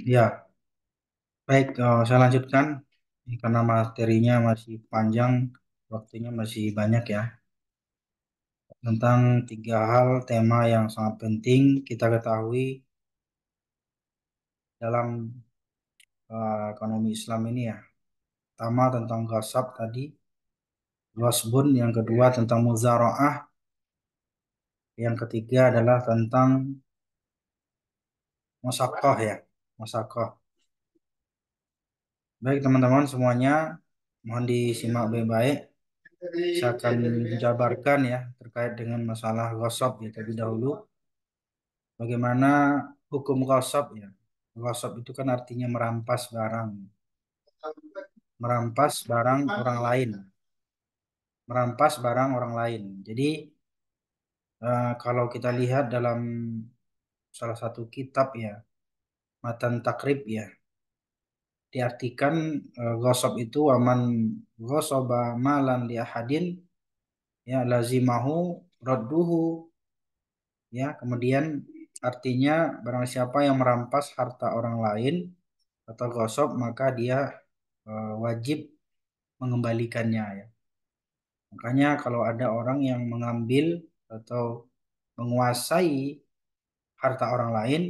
Ya, baik, saya lanjutkan. Ini karena materinya masih panjang, waktunya masih banyak ya. Tentang tiga hal tema yang sangat penting kita ketahui dalam ekonomi Islam ini ya. Pertama tentang ghasab tadi, ghasbun, yang kedua tentang muzaraah, yang ketiga adalah tentang musaqqah ya, musaqqah. Baik teman-teman semuanya, mohon disimak baik-baik. Saya akan menjabarkan ya terkait dengan masalah ghasab ya terlebih dahulu. Bagaimana hukum ghasab ya? Ghasab itu kan artinya merampas barang, merampas barang orang lain, merampas barang orang lain. Jadi kalau kita lihat dalam salah satu kitab ya, Matan Takrib ya, diartikan ghasab itu waman ghasaba malan li ahadin ya lazimahu radduhu ya. Kemudian artinya barang siapa yang merampas harta orang lain atau ghasab maka dia wajib mengembalikannya ya. Makanya kalau ada orang yang mengambil atau menguasai harta orang lain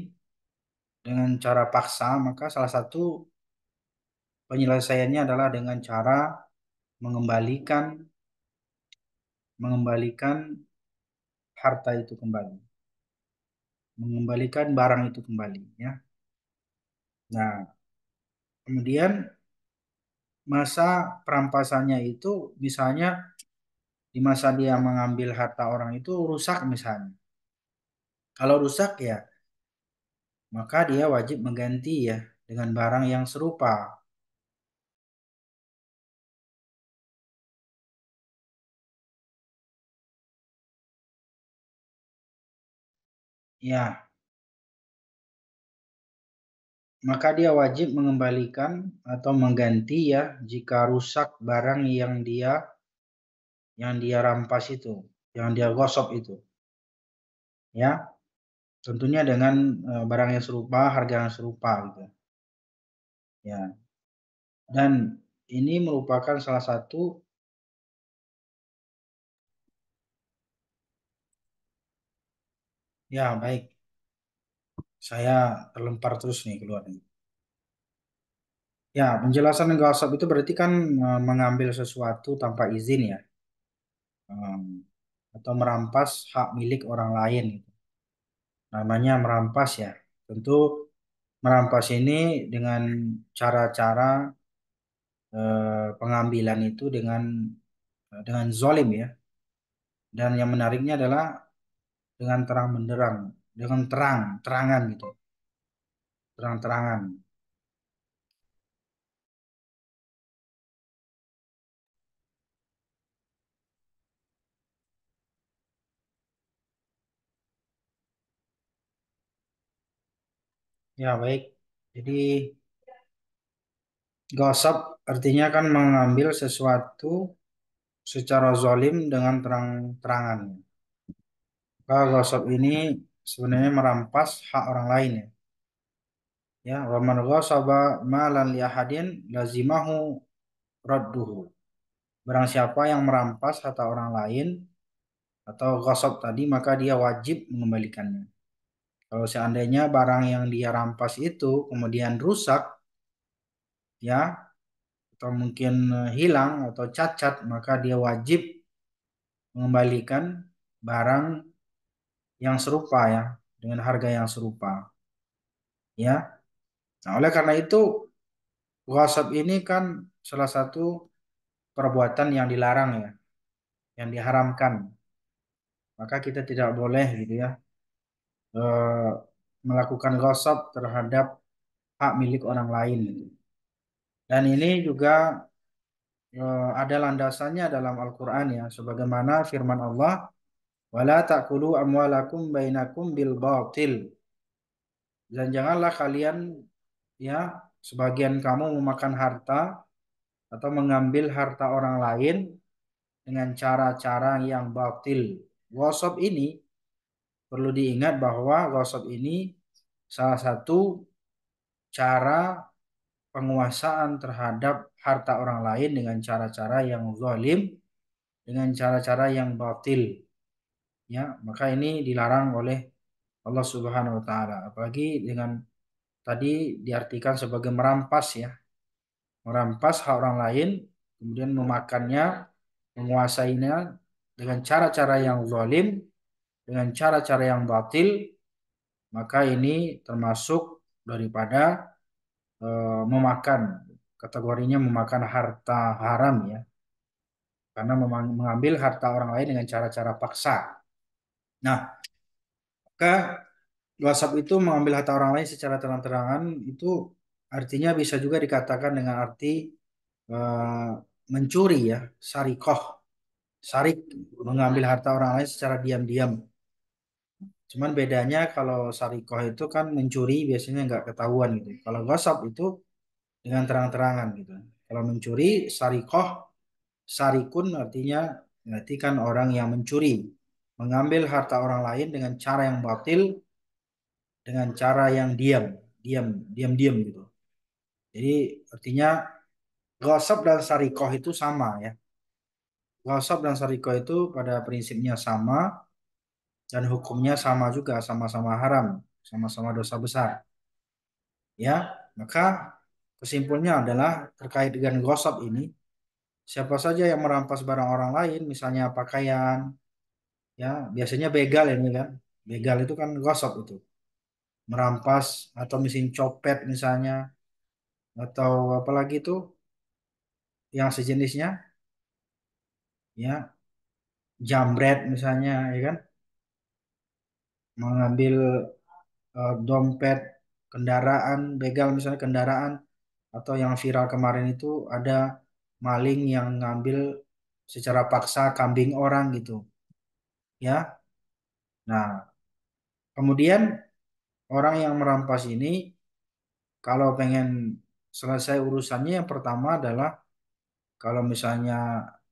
dengan cara paksa, maka salah satu penyelesaiannya adalah dengan cara mengembalikan mengembalikan harta itu kembali, mengembalikan barang itu kembali ya. Nah, kemudian masa perampasannya itu misalnya di masa dia mengambil harta orang itu rusak misalnya. Kalau rusak ya maka dia wajib mengganti ya dengan barang yang serupa. Ya, maka dia wajib mengembalikan atau mengganti ya jika rusak barang yang dia rampas itu, yang dia gosok itu. Ya, tentunya dengan barang yang serupa, harga yang serupa gitu. Ya. Dan ini merupakan salah satu, ya baik, saya terlempar terus nih keluar nih. Ya, penjelasan gosok itu berarti kan mengambil sesuatu tanpa izin ya. Em, atau merampas hak milik orang lain gitu. Namanya merampas ya. Tentu merampas ini dengan cara-cara pengambilan itu dengan zolim ya. Dan yang menariknya adalah dengan terang benderang, dengan terangan gitu, terang-terangan. Ya baik. Jadi gosip artinya kan mengambil sesuatu secara zolim dengan terang-terangan. Maka gosip ini sebenarnya merampas hak orang lain ya. Ya, wa man ghasaba malan li ahadin lazimahu radduhu. Barang siapa yang merampas harta orang lain atau ghasab tadi maka dia wajib mengembalikannya. Kalau seandainya barang yang dia rampas itu kemudian rusak ya atau mungkin hilang atau cacat maka dia wajib mengembalikan barang yang serupa ya dengan harga yang serupa ya. Nah, oleh karena itu ghasab ini kan salah satu perbuatan yang dilarang ya, yang diharamkan. Maka kita tidak boleh gitu ya eh, melakukan ghasab terhadap hak milik orang lain gitu. Dan ini juga ada landasannya dalam Al-Qur'an ya, sebagaimana firman Allah, "Wala ta'kulu amwalakum bainakum bil batil." Dan janganlah kalian ya sebagian kamu memakan harta atau mengambil harta orang lain dengan cara-cara yang batil. Ghasab ini perlu diingat bahwa ghasab ini salah satu cara penguasaan terhadap harta orang lain dengan cara-cara yang zalim, dengan cara-cara yang batil. Ya, maka ini dilarang oleh Allah Subhanahu wa taala. Apalagi dengan tadi diartikan sebagai merampas ya, merampas hak orang lain, kemudian memakannya, menguasainya dengan cara-cara yang zalim, dengan cara-cara yang batil, maka ini termasuk daripada memakan, kategorinya memakan harta haram ya, karena mengambil harta orang lain dengan cara-cara paksa. Nah, maka WhatsApp itu mengambil harta orang lain secara terang-terangan itu artinya bisa juga dikatakan dengan arti eh, mencuri ya, sarikoh, sarik, mengambil harta orang lain secara diam-diam. Cuman bedanya kalau sarikoh itu kan mencuri biasanya nggak ketahuan gitu. Kalau WhatsApp itu dengan terang-terangan gitu. Kalau mencuri, sarikoh, sarikun artinya berarti kan orang yang mencuri, mengambil harta orang lain dengan cara yang batil, dengan cara yang diam, diam gitu. Jadi artinya ghasab dan sarikoh itu sama ya. Ghasab dan sarikoh itu pada prinsipnya sama dan hukumnya sama juga, sama-sama haram, sama-sama dosa besar. Ya, maka kesimpulannya adalah terkait dengan ghasab ini, siapa saja yang merampas barang orang lain, misalnya pakaian, ya biasanya begal ini kan, begal itu kan ghasab itu, merampas atau mesin copet misalnya, atau apalagi itu yang sejenisnya, ya jambret misalnya, ya kan, mengambil dompet, kendaraan, begal misalnya kendaraan, atau yang viral kemarin itu ada maling yang ngambil secara paksa kambing orang gitu, ya. Nah, kemudian orang yang merampas ini kalau pengen selesai urusannya yang pertama adalah kalau misalnya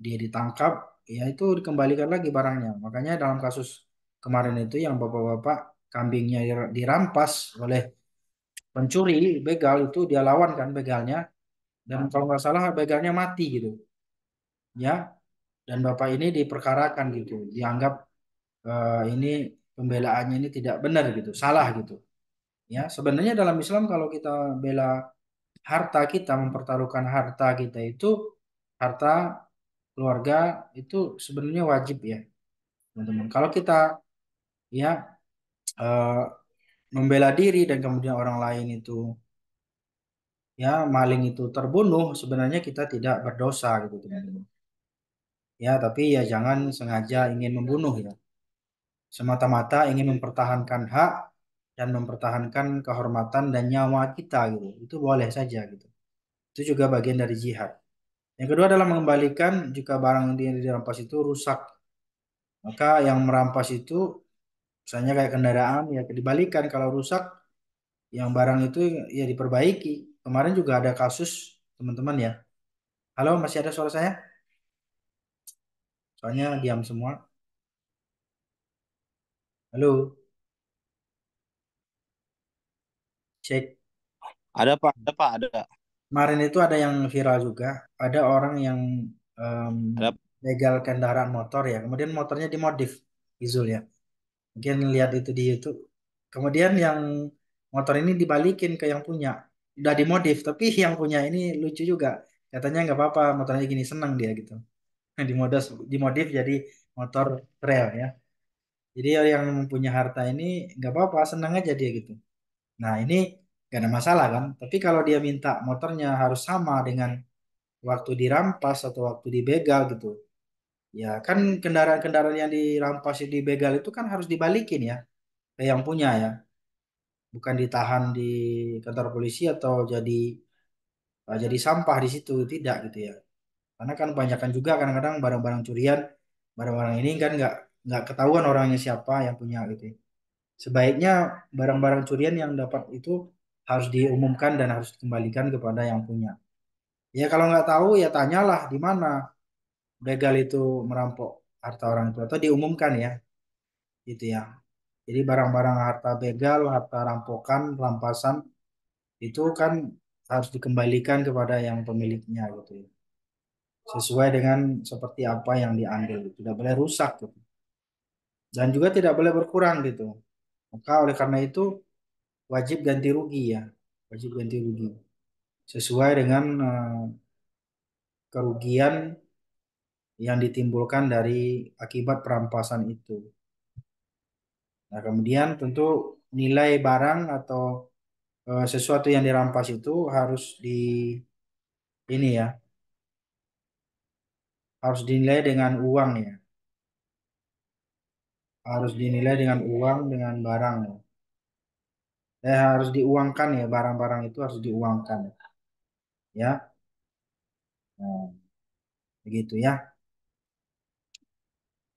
dia ditangkap, ya itu dikembalikan lagi barangnya. Makanya dalam kasus kemarin itu yang bapak-bapak kambingnya dirampas oleh pencuri begal itu dia lawan kan begalnya dan kalau nggak salah begalnya mati gitu ya dan bapak ini diperkarakan gitu dianggap ini pembelaannya ini tidak benar gitu salah gitu ya sebenarnya dalam Islam kalau kita bela harta kita mempertaruhkan harta kita itu harta keluarga itu sebenarnya wajib ya teman-teman kalau kita ya eh, membela diri dan kemudian orang lain itu ya maling itu terbunuh sebenarnya kita tidak berdosa gitu teman-teman ya tapi ya jangan sengaja ingin membunuh ya semata-mata ingin mempertahankan hak dan mempertahankan kehormatan dan nyawa kita gitu itu boleh saja gitu itu juga bagian dari jihad yang kedua adalah mengembalikan jika barang yang dirampas itu rusak maka yang merampas itu misalnya kayak kendaraan ya dibalikan kalau rusak yang barang itu ya diperbaiki kemarin juga ada kasus teman-teman ya halo masih ada suara saya soalnya diam semua halo cek Ada Pak, ada. kemarin itu ada yang viral juga ada orang yang em, Ada. begal kendaraan motor ya kemudian motornya dimodif Izul ya mungkin lihat itu di YouTube kemudian yang motor ini dibalikin ke yang punya udah dimodif tapi yang punya ini lucu juga katanya nggak apa-apa motornya gini senang dia gitu dimodif jadi motor trail ya jadi yang punya harta ini nggak apa-apa senang aja dia gitu nah ini gak ada masalah kan tapi kalau dia minta motornya harus sama dengan waktu dirampas atau waktu dibegal gitu ya kan kendaraan-kendaraan yang dirampas dibegal itu kan harus dibalikin ya ke yang punya ya bukan ditahan di kantor polisi atau jadi sampah di situ tidak gitu ya karena kan kebanyakan juga kadang-kadang barang-barang curian barang-barang ini kan nggak ketahuan orangnya siapa yang punya gitu ya. Sebaiknya barang-barang curian yang dapat itu harus diumumkan dan harus dikembalikan kepada yang punya ya kalau nggak tahu ya tanyalah di mana begal itu merampok harta orang itu atau diumumkan ya gitu ya jadi barang-barang harta begal harta rampokan rampasan itu kan harus dikembalikan kepada yang pemiliknya gitu ya. Sesuai dengan seperti apa yang diambil, tidak boleh rusak gitu. Dan juga tidak boleh berkurang gitu. Maka oleh karena itu wajib ganti rugi ya, wajib ganti rugi sesuai dengan kerugian yang ditimbulkan dari akibat perampasan itu. Nah, kemudian tentu nilai barang atau sesuatu yang dirampas itu harus ini ya, harus dinilai dengan uang ya, harus dinilai dengan uang dengan barang ya. Harus diuangkan ya, barang-barang itu harus diuangkan ya. Nah, begitu ya.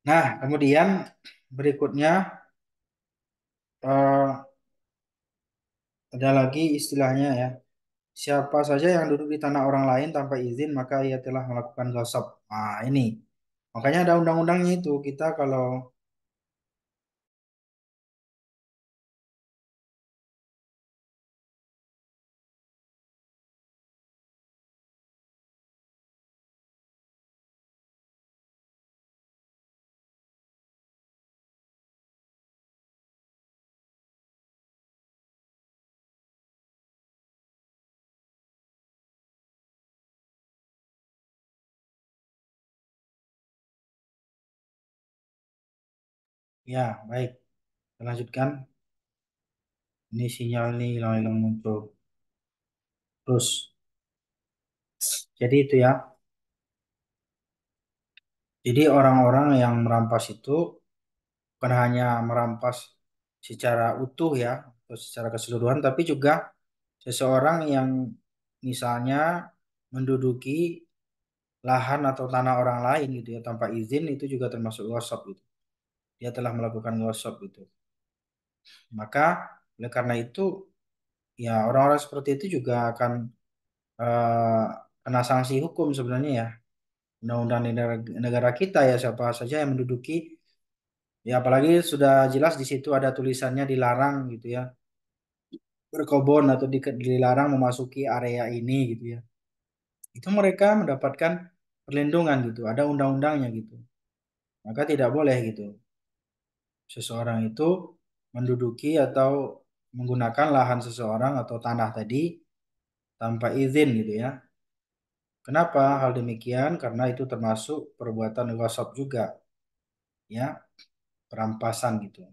Nah, kemudian berikutnya eh, ada lagi istilahnya ya. Siapa saja yang duduk di tanah orang lain tanpa izin, maka ia telah melakukan ghasab. Nah, ini. Makanya ada undang-undangnya itu. Kita kalau ya, baik. Kita lanjutkan. Ini sinyal nih hilang-hilang muncul. Terus, jadi itu ya. Jadi orang-orang yang merampas itu bukan hanya merampas secara utuh ya, atau secara keseluruhan, tapi juga seseorang yang misalnya menduduki lahan atau tanah orang lain gitu ya tanpa izin itu juga termasuk ghasab gitu. Dia telah melakukan ghasab gitu. Maka oleh karena itu ya orang-orang seperti itu juga akan eh, kena sanksi hukum sebenarnya ya. Undang-undang negara kita ya siapa saja yang menduduki ya apalagi sudah jelas di situ ada tulisannya dilarang gitu ya berkebun atau dilarang memasuki area ini gitu ya. Itu mereka mendapatkan perlindungan gitu, ada undang-undangnya gitu. Maka tidak boleh gitu. Seseorang itu menduduki atau menggunakan lahan seseorang atau tanah tadi tanpa izin gitu ya. Kenapa hal demikian? Karena itu termasuk perbuatan ghasab juga, ya, perampasan gitu.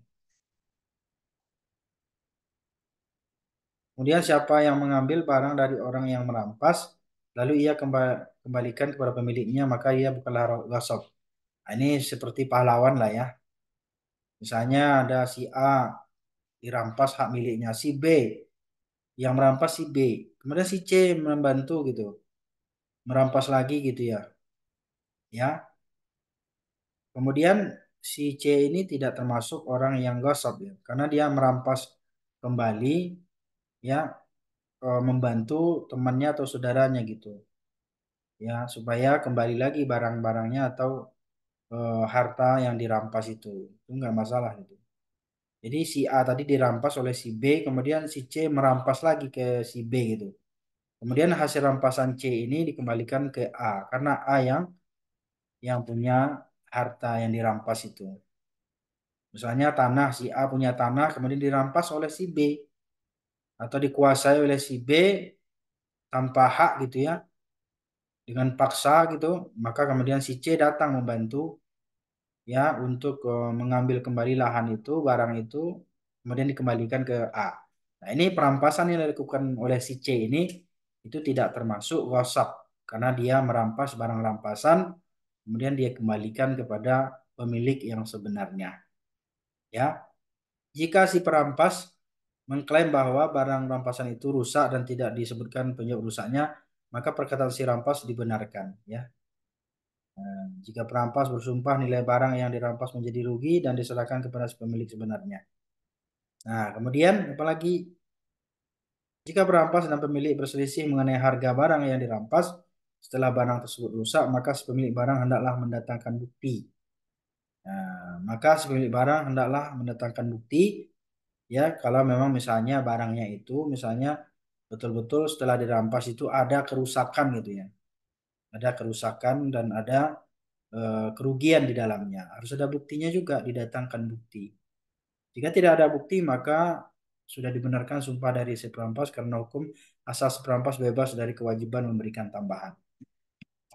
Kemudian siapa yang mengambil barang dari orang yang merampas, lalu ia kembalikan kepada pemiliknya, maka ia bukanlah ghasab. Nah, ini seperti pahlawan lah ya. Misalnya ada si A dirampas hak miliknya, si B yang merampas si B, kemudian si C membantu gitu, merampas lagi gitu ya. Ya, kemudian si C ini tidak termasuk orang yang gosip ya, karena dia merampas kembali ya, membantu temannya atau saudaranya gitu ya, supaya kembali lagi barang-barangnya atau harta yang dirampas itu nggak masalah itu. Jadi si A tadi dirampas oleh si B, kemudian si C merampas lagi ke si B gitu. Kemudian hasil rampasan C ini dikembalikan ke A karena A yang punya harta yang dirampas itu. Misalnya tanah si A punya tanah kemudian dirampas oleh si B atau dikuasai oleh si B tanpa hak gitu ya, dengan paksa gitu, maka kemudian si C datang membantu ya untuk mengambil kembali lahan itu, barang itu kemudian dikembalikan ke A. Nah, ini perampasan yang dilakukan oleh si C ini itu tidak termasuk ghasab karena dia merampas barang rampasan kemudian dia kembalikan kepada pemilik yang sebenarnya. Ya, jika si perampas mengklaim bahwa barang rampasan itu rusak dan tidak disebutkan penyebab rusaknya, maka perkataan si rampas dibenarkan. Ya, nah, jika perampas bersumpah nilai barang yang dirampas menjadi rugi dan diserahkan kepada si pemilik sebenarnya. Nah, kemudian apalagi jika perampas dan pemilik berselisih mengenai harga barang yang dirampas setelah barang tersebut rusak, maka si pemilik barang hendaklah mendatangkan bukti. Nah, maka si pemilik barang hendaklah mendatangkan bukti ya kalau memang misalnya barangnya itu misalnya betul-betul setelah dirampas itu ada kerusakan gitu ya. Ada kerusakan dan ada kerugian di dalamnya. Harus ada buktinya juga, didatangkan bukti. Jika tidak ada bukti, maka sudah dibenarkan sumpah dari si perampas karena hukum asal si perampas bebas dari kewajiban memberikan tambahan.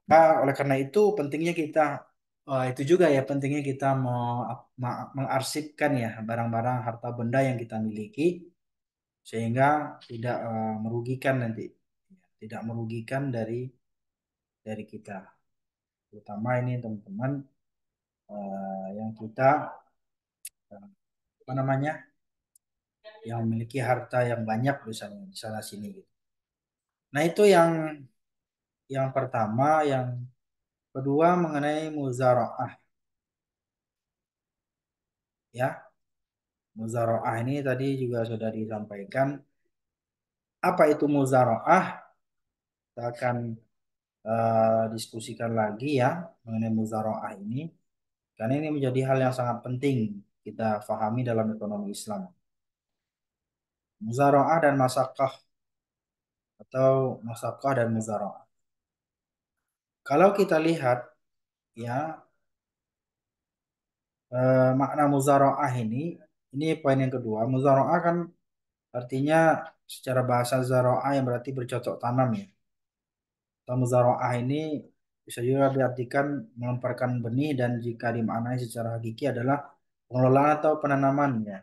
Nah, oleh karena itu pentingnya kita itu juga ya pentingnya kita mengarsipkan ya barang-barang harta benda yang kita miliki sehingga tidak merugikan nanti, tidak merugikan dari kita, terutama ini teman-teman yang kita apa namanya yang memiliki harta yang banyak misalnya di sana sini gitu. Nah itu yang pertama, yang kedua mengenai muzaraah ya. Muzaraah ini tadi juga sudah disampaikan. Apa itu muzaraah? Kita akan diskusikan lagi ya mengenai muzaraah ini. Karena ini menjadi hal yang sangat penting kita fahami dalam ekonomi Islam. Muzaraah dan masakah atau masakah dan muzaraah. Kalau kita lihat ya makna muzaraah ini poin yang kedua. Muzaraah kan artinya secara bahasa zaraah yang berarti bercocok tanam ya. Atau muzaraah ini bisa juga diartikan melemparkan benih dan jika dimaknai secara hakiki adalah pengelolaan atau penanaman ya,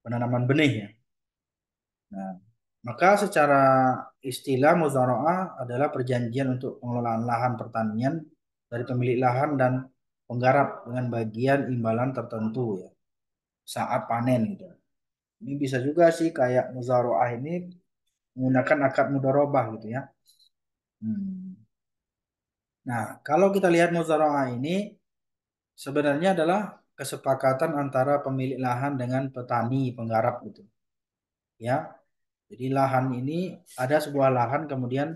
penanaman benih ya. Nah, maka secara istilah muzaraah adalah perjanjian untuk pengelolaan lahan pertanian dari pemilik lahan dan penggarap dengan bagian imbalan tertentu ya saat panen gitu. Ini bisa juga sih kayak muzaraah ini menggunakan akad mudharabah gitu ya. Hmm. Nah, kalau kita lihat muzaraah ini sebenarnya adalah kesepakatan antara pemilik lahan dengan petani penggarap gitu. Ya, jadi lahan ini ada sebuah lahan kemudian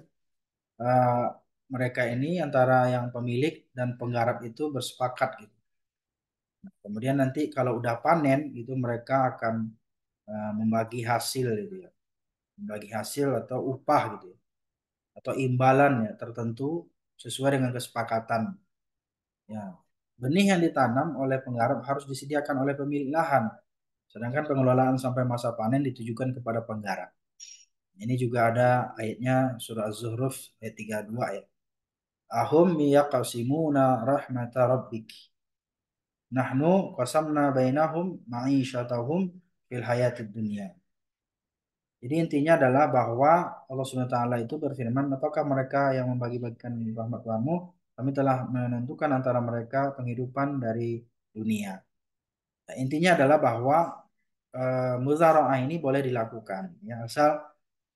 eh, mereka ini antara yang pemilik dan penggarap itu bersepakat gitu. Kemudian nanti kalau udah panen itu mereka akan membagi hasil gitu ya, membagi hasil atau upah gitu ya, atau imbalan ya tertentu sesuai dengan kesepakatan. Ya, benih yang ditanam oleh penggarap harus disediakan oleh pemilik lahan, sedangkan pengelolaan sampai masa panen ditujukan kepada penggarap. Ini juga ada ayatnya surah Az-Zuhruf ayat 32 ya. Ahum yaqasimuna rahmata rabbik. Nahnu qasamna bainahum ma'isyatahum fil hayatid dunya. Jadi intinya adalah bahwa Allah Subhanahu wa taala itu berfirman, apakah mereka yang membagi-bagikan rahmat Tuhanmu? Kami telah menentukan antara mereka penghidupan dari dunia. Nah, intinya adalah bahwa muzaraah ini boleh dilakukan ya asal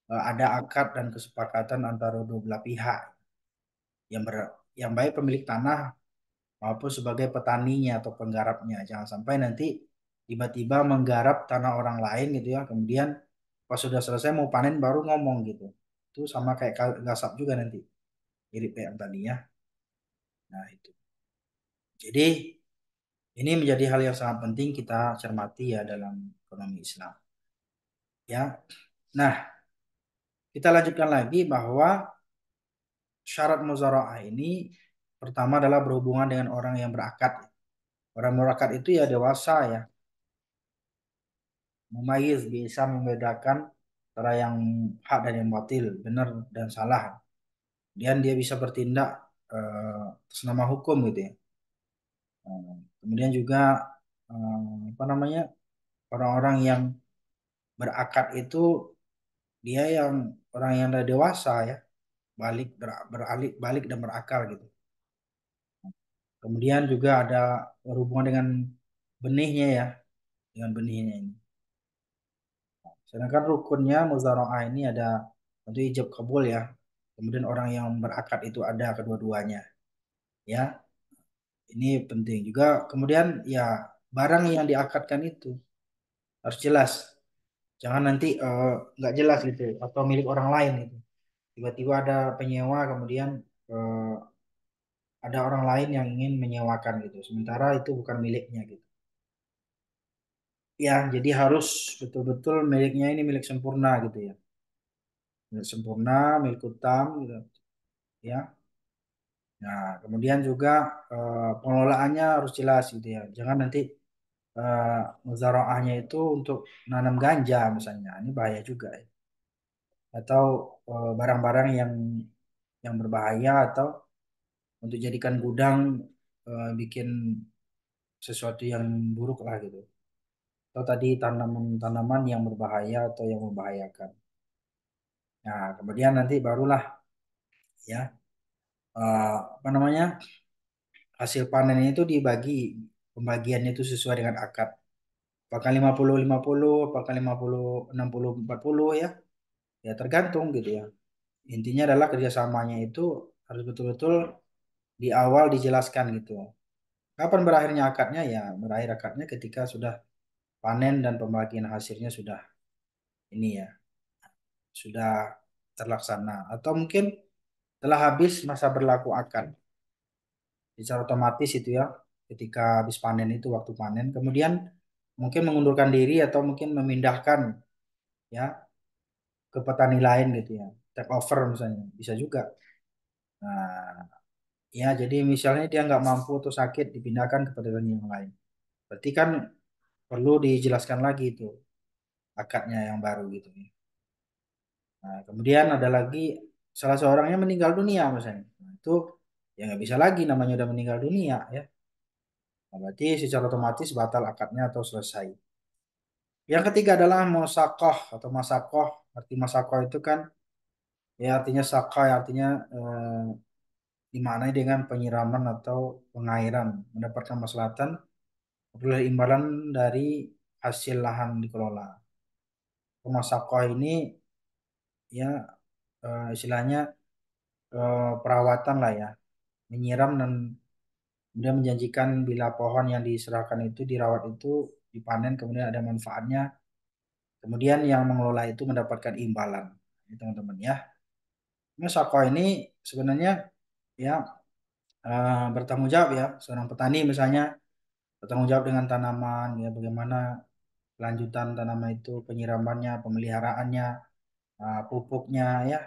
ada akad dan kesepakatan antara dua belah pihak yang yang baik pemilik tanah maupun sebagai petaninya atau penggarapnya. Jangan sampai nanti tiba-tiba menggarap tanah orang lain gitu ya. Kemudian pas sudah selesai mau panen baru ngomong gitu. Itu sama kayak gasap juga nanti. Mirip kayak yang tadi ya. Nah itu. Jadi ini menjadi hal yang sangat penting kita cermati ya dalam ekonomi Islam. Ya. Nah, kita lanjutkan lagi bahwa syarat muzaraah ini pertama adalah berhubungan dengan orang yang berakad. Orang berakad itu ya dewasa ya, mumayyiz bisa membedakan antara yang hak dan yang batil, benar dan salah. Dan dia bisa bertindak atas nama hukum gitu ya. Kemudian juga apa namanya orang-orang yang berakad itu dia yang orang yang udah dewasa ya, balik dan berakal gitu. Kemudian juga ada berhubungan dengan benihnya ya, dengan benihnya ini. Sedangkan rukunnya muzaraah ini ada tentu ijab kabul ya. Kemudian orang yang berakad itu ada kedua-duanya. Ya, ini penting juga. Kemudian ya barang yang diakadkan itu harus jelas. Jangan nanti nggak jelas gitu atau milik orang lain gitu. Tiba-tiba ada penyewa kemudian eh, ada orang lain yang ingin menyewakan gitu. Sementara itu bukan miliknya gitu. Ya, jadi harus betul-betul miliknya ini milik sempurna gitu ya. milik sempurna, milik utama gitu ya. Nah, kemudian juga pengelolaannya harus jelas gitu ya. Jangan nanti eh, muzaroahnya itu untuk nanam ganja misalnya. Ini bahaya juga ya. Atau barang-barang yang berbahaya atau untuk jadikan gudang bikin sesuatu yang buruk lah gitu. Atau tadi tanaman-tanaman yang berbahaya atau yang membahayakan. Nah, kemudian nanti barulah ya apa namanya hasil panen itu dibagi pembagiannya itu sesuai dengan akad. Apakah 50-50, apakah 50-60-40 ya? Ya tergantung gitu ya. Intinya adalah kerjasamanya itu harus betul-betul di awal dijelaskan gitu. Kapan berakhirnya akadnya? Ya berakhir akadnya ketika sudah panen dan pembagian hasilnya sudah ini ya, sudah terlaksana. Atau mungkin telah habis masa berlaku akad. Secara otomatis itu ya, ketika habis panen itu waktu panen, kemudian mungkin mengundurkan diri atau mungkin memindahkan ya ke petani lain gitu ya, take over misalnya, bisa juga. Nah, ya jadi misalnya dia nggak mampu atau sakit dipindahkan ke petani yang lain. Berarti kan perlu dijelaskan lagi itu akadnya yang baru gitu ya. Nah, kemudian ada lagi salah seorangnya meninggal dunia misalnya. Nah, itu ya nggak bisa lagi namanya udah meninggal dunia ya. Nah, berarti secara otomatis batal akadnya atau selesai. Yang ketiga adalah musakoh atau masakoh. Arti masakoh itu kan ya artinya sakai artinya dimaknai dengan penyiraman atau pengairan mendapatkan maslahatan peroleh imbalan dari hasil lahan dikelola. Masakoh ini ya istilahnya perawatan lah ya, menyiram dan kemudian menjanjikan bila pohon yang diserahkan itu dirawat itu dipanen kemudian ada manfaatnya, kemudian yang mengelola itu mendapatkan imbalan. Ini teman-teman ya. Nah, Sako ini sebenarnya ya bertanggung jawab ya, seorang petani misalnya bertanggung jawab dengan tanaman ya, bagaimana kelanjutan tanaman itu, penyiramannya, pemeliharaannya, pupuknya ya.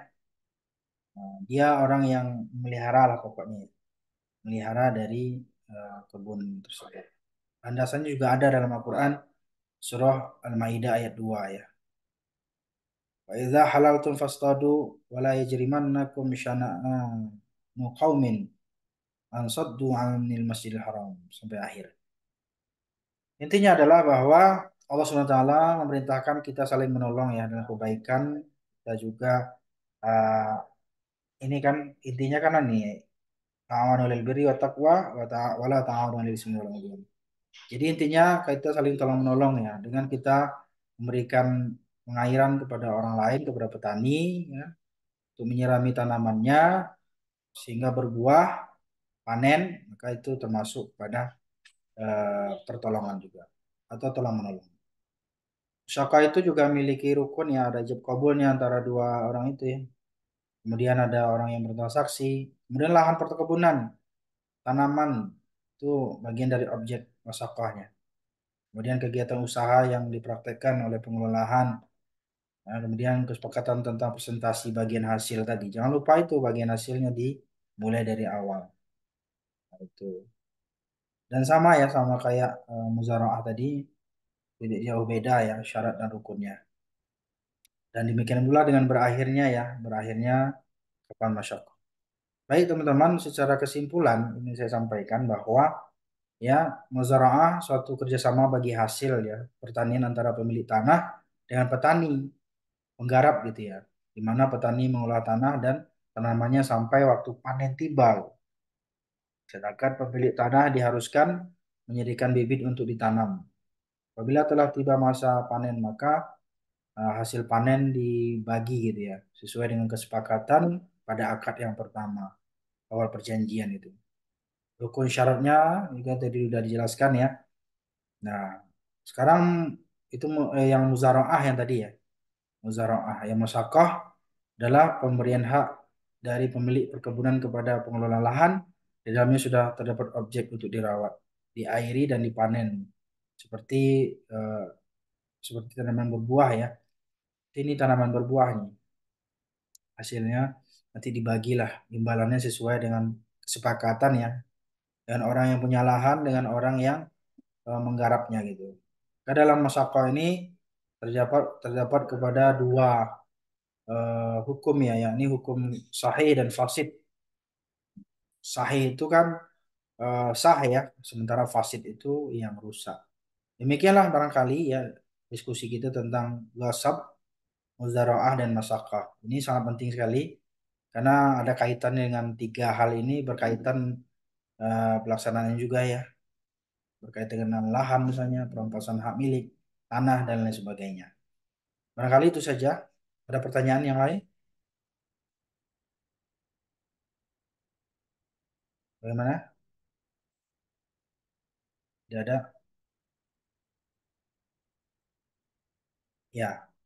Dia orang yang melihara lah pokoknya, melihara dari kebun tersebut. Landasannya juga ada dalam Al-Quran surah Al-Maidah ayat 2 ya. Wa idza halaltum fastadu wa la yajrimannakum syana'anu qaumin an saddu 'anil masjidil haram sampai akhir. Intinya adalah bahwa Allah SWT memerintahkan kita saling menolong ya dengan kebaikan. Kita juga uh, ini kan intinya kan ini ta'awanu lil birri wa taqwa wa la ta'awanu lil ismi wal 'udwan. Jadi intinya kita saling tolong menolong ya dengan kita memberikan pengairan kepada orang lain, kepada petani ya, untuk menyirami tanamannya sehingga berbuah panen, maka itu termasuk pada pertolongan juga atau tolong menolong. Syaka itu juga memiliki rukun ya, ada ijab kabulnya antara dua orang itu ya. Kemudian ada orang yang bertransaksi, kemudian lahan perkebunan, tanaman itu bagian dari objek musyarakahnya. Kemudian kegiatan usaha yang dipraktekkan oleh pengelola lahan. Nah, kemudian kesepakatan tentang presentasi bagian hasil tadi. Jangan lupa itu bagian hasilnya dimulai dari awal. Nah, itu. Dan sama ya, sama kayak muzaraah tadi, tidak jauh beda ya syarat dan rukunnya. Dan demikian pula dengan berakhirnya ya, berakhirnya kapan masyakoh. Baik teman-teman, secara kesimpulan ini saya sampaikan bahwa ya muzaraah suatu kerjasama bagi hasil ya pertanian antara pemilik tanah dengan petani penggarap gitu ya, di mana petani mengolah tanah dan tanamannya sampai waktu panen tiba. Sedangkan pemilik tanah diharuskan menyediakan bibit untuk ditanam. Apabila telah tiba masa panen, maka hasil panen dibagi gitu ya, sesuai dengan kesepakatan pada akad yang pertama, awal perjanjian itu. Rukun syaratnya juga tadi sudah dijelaskan ya. Nah, sekarang itu yang muzaraah yang tadi ya. Muzaraah yang musyaqqah adalah pemberian hak dari pemilik perkebunan kepada pengelola lahan. Di dalamnya sudah terdapat objek untuk dirawat, diairi dan dipanen. Seperti eh, seperti tanaman berbuah ya. Ini tanaman berbuah nih. hasilnya nanti dibagilah imbalannya sesuai dengan kesepakatan ya, dengan orang yang punya lahan dengan orang yang menggarapnya gitu. Nah, dalam masako ini terdapat kepada dua hukum ya, yakni hukum sahih dan fasid. Sahih itu kan sah ya, sementara fasid itu yang rusak. Demikianlah barangkali ya diskusi kita tentang ghasab, muzaraah dan masakah. Ini sangat penting sekali karena ada kaitannya dengan tiga hal ini, berkaitan pelaksanaannya juga ya, berkaitan dengan lahan misalnya, perampasan hak milik, tanah dan lain sebagainya. Barangkali itu saja. Ada pertanyaan yang lain? Bagaimana? Tidak ada? Ya.